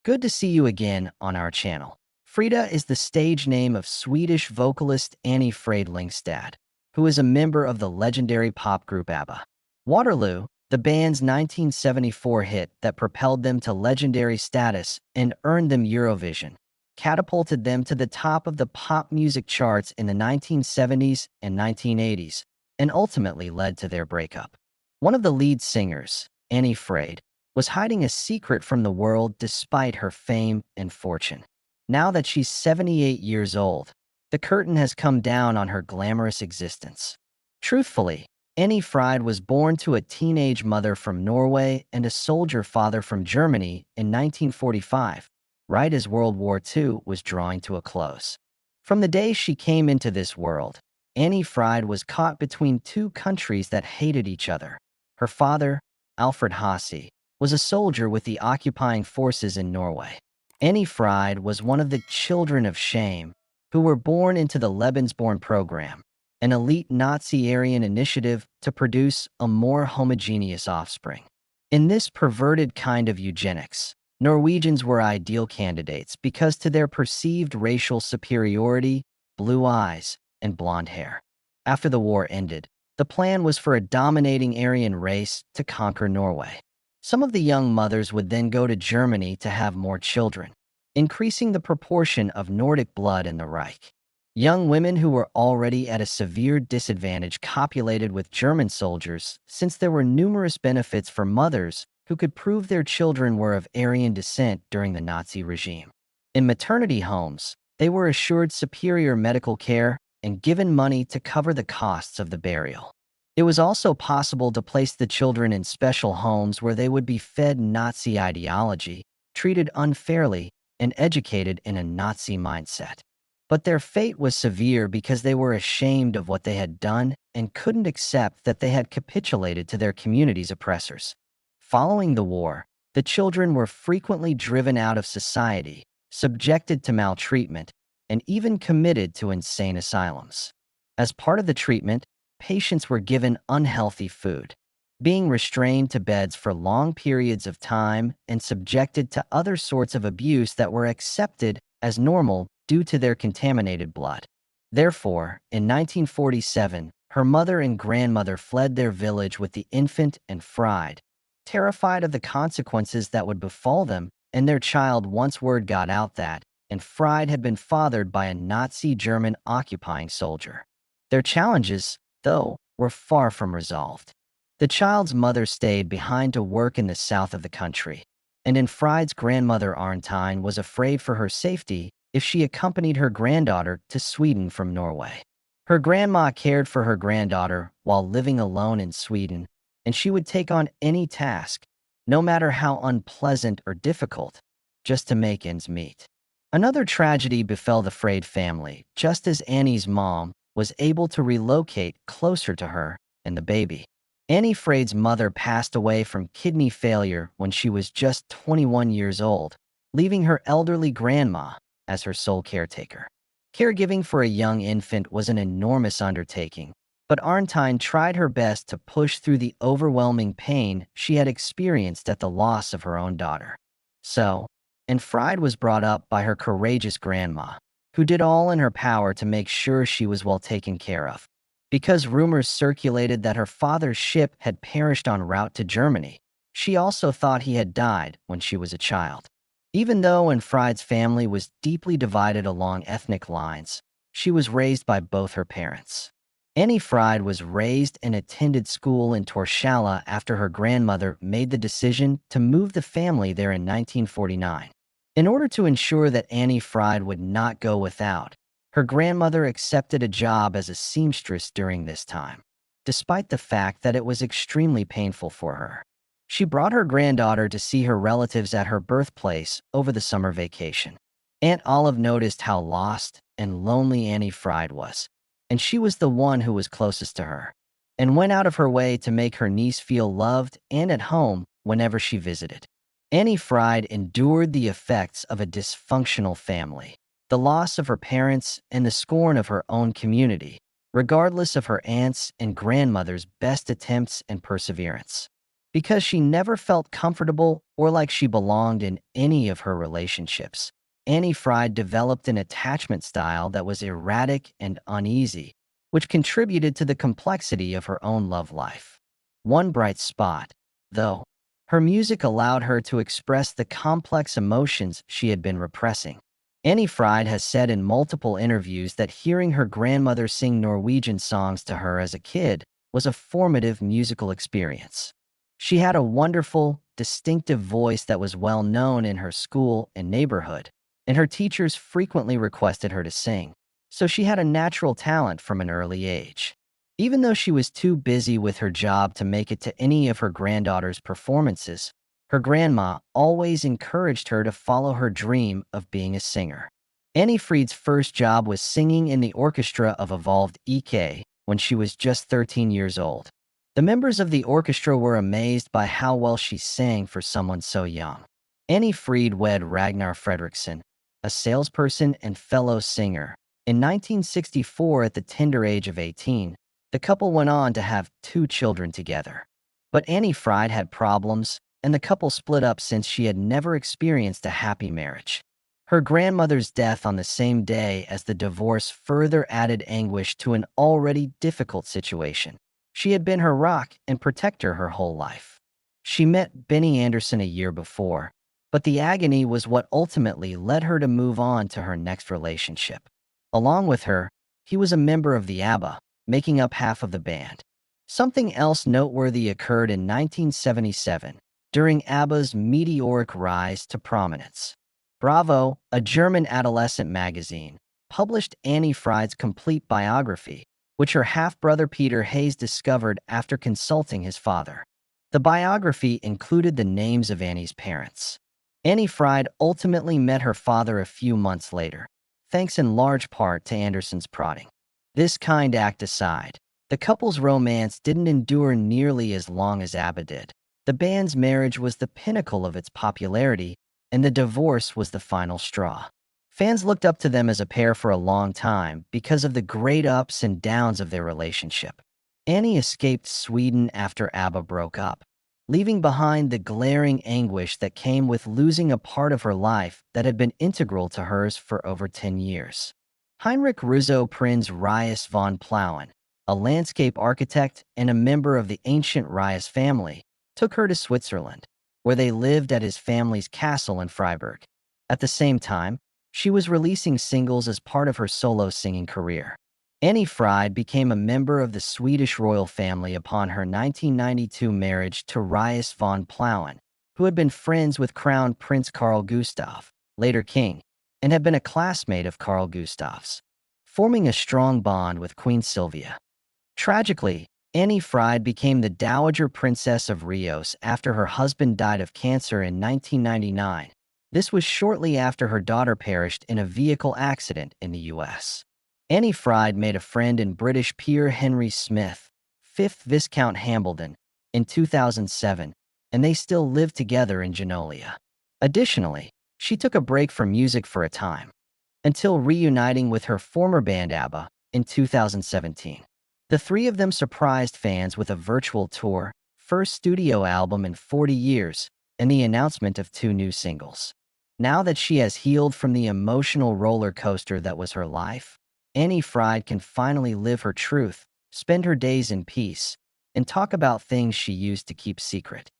Good to see you again on our channel. Frida is the stage name of Swedish vocalist Anni-Frid Lyngstad, who is a member of the legendary pop group ABBA. Waterloo, the band's 1974 hit that propelled them to legendary status and earned them Eurovision, catapulted them to the top of the pop music charts in the 1970s and 1980s, and ultimately led to their breakup. One of the lead singers, Anni-Frid, was hiding a secret from the world despite her fame and fortune. Now that she's 78 years old, the curtain has come down on her glamorous existence. Truthfully, Anni-Frid was born to a teenage mother from Norway and a soldier father from Germany in 1945, right as World War II was drawing to a close. From the day she came into this world, Anni-Frid was caught between two countries that hated each other. Her father, Alfred Hasse, was a soldier with the occupying forces in Norway. Anni-Frid was one of the children of shame who were born into the Lebensborn program, an elite Nazi-Aryan initiative to produce a more homogeneous offspring. In this perverted kind of eugenics, Norwegians were ideal candidates because to their perceived racial superiority, blue eyes, and blonde hair. After the war ended, the plan was for a dominating Aryan race to conquer Norway. Some of the young mothers would then go to Germany to have more children, increasing the proportion of Nordic blood in the Reich. Young women who were already at a severe disadvantage copulated with German soldiers since there were numerous benefits for mothers who could prove their children were of Aryan descent during the Nazi regime. In maternity homes, they were assured superior medical care and given money to cover the costs of the burial. It was also possible to place the children in special homes where they would be fed Nazi ideology, treated unfairly, and educated in a Nazi mindset. But their fate was severe because they were ashamed of what they had done and couldn't accept that they had capitulated to their community's oppressors. Following the war, the children were frequently driven out of society, subjected to maltreatment, and even committed to insane asylums. As part of the treatment, patients were given unhealthy food, being restrained to beds for long periods of time and subjected to other sorts of abuse that were accepted as normal due to their contaminated blood. Therefore, in 1947, her mother and grandmother fled their village with the infant and Frid, terrified of the consequences that would befall them and their child once word got out that Frid had been fathered by a Nazi German occupying soldier. Their challenges, though, were far from resolved. The child's mother stayed behind to work in the south of the country, and Frid's grandmother Arntine was afraid for her safety if she accompanied her granddaughter to Sweden from Norway. Her grandma cared for her granddaughter while living alone in Sweden, and she would take on any task, no matter how unpleasant or difficult, just to make ends meet. Another tragedy befell the Frid family, just as Annie's mom was able to relocate closer to her and the baby. Anni-Frid's mother passed away from kidney failure when she was just 21 years old, leaving her elderly grandma as her sole caretaker. Caregiving for a young infant was an enormous undertaking, but Arntine tried her best to push through the overwhelming pain she had experienced at the loss of her own daughter. So, Frid was brought up by her courageous grandma, who did all in her power to make sure she was well taken care of. Because rumors circulated that her father's ship had perished en route to Germany, she also thought he had died when she was a child. Even though Frid's family was deeply divided along ethnic lines, she was raised by both her parents. Anni-Frid was raised and attended school in Torshälla after her grandmother made the decision to move the family there in 1949. In order to ensure that Anni-Frid would not go without, her grandmother accepted a job as a seamstress during this time, despite the fact that it was extremely painful for her. She brought her granddaughter to see her relatives at her birthplace over the summer vacation. Aunt Olive noticed how lost and lonely Anni-Frid was, and she was the one who was closest to her, and went out of her way to make her niece feel loved and at home whenever she visited. Anni-Frid endured the effects of a dysfunctional family, the loss of her parents, and the scorn of her own community, regardless of her aunt's and grandmother's best attempts and perseverance. Because she never felt comfortable or like she belonged in any of her relationships, Anni-Frid developed an attachment style that was erratic and uneasy, which contributed to the complexity of her own love life. One bright spot, though, her music allowed her to express the complex emotions she had been repressing. Anni-Frid has said in multiple interviews that hearing her grandmother sing Norwegian songs to her as a kid was a formative musical experience. She had a wonderful, distinctive voice that was well known in her school and neighborhood, and her teachers frequently requested her to sing, so she had a natural talent from an early age. Even though she was too busy with her job to make it to any of her granddaughter's performances, her grandma always encouraged her to follow her dream of being a singer. Anni-Frid's first job was singing in the orchestra of Evolved EK when she was just 13 years old. The members of the orchestra were amazed by how well she sang for someone so young. Anni-Frid wed Ragnar Fredriksson, a salesperson and fellow singer. In 1964, at the tender age of 18, the couple went on to have 2 children together. But Anni-Frid had problems, and the couple split up since she had never experienced a happy marriage. Her grandmother's death on the same day as the divorce further added anguish to an already difficult situation. She had been her rock and protector her whole life. She met Benny Andersson a year before, but the agony was what ultimately led her to move on to her next relationship. Along with her, he was a member of the ABBA, making up half of the band. Something else noteworthy occurred in 1977, during ABBA's meteoric rise to prominence. Bravo, a German adolescent magazine, published Anni-Frid's complete biography, which her half-brother Peter Hayes discovered after consulting his father. The biography included the names of Annie's parents. Anni-Frid ultimately met her father a few months later, thanks in large part to Andersson's prodding. This kind act aside, the couple's romance didn't endure nearly as long as ABBA did. The band's marriage was the pinnacle of its popularity, and the divorce was the final straw. Fans looked up to them as a pair for a long time because of the great ups and downs of their relationship. Annie escaped Sweden after ABBA broke up, leaving behind the glaring anguish that came with losing a part of her life that had been integral to hers for over 10 years. Heinrich Rizzo Prinz Rias von Plauen, a landscape architect and a member of the ancient Rias family, took her to Switzerland, where they lived at his family's castle in Freiburg. At the same time, she was releasing singles as part of her solo singing career. Anni-Frid became a member of the Swedish royal family upon her 1992 marriage to Rias von Plauen, who had been friends with Crown Prince Carl Gustaf, later king, and had been a classmate of Carl Gustaf's, forming a strong bond with Queen Sylvia. Tragically, Anni-Frid became the Dowager Princess of Rios after her husband died of cancer in 1999. This was shortly after her daughter perished in a vehicle accident in the U.S. Anni-Frid made a friend in British peer Henry Smith, 5th Viscount Hambledon, in 2007, and they still live together in Genolia. Additionally, she took a break from music for a time, until reuniting with her former band ABBA in 2017. The 3 of them surprised fans with a virtual tour, first studio album in 40 years, and the announcement of 2 new singles. Now that she has healed from the emotional roller coaster that was her life, Anni-Frid can finally live her truth, spend her days in peace, and talk about things she used to keep secret.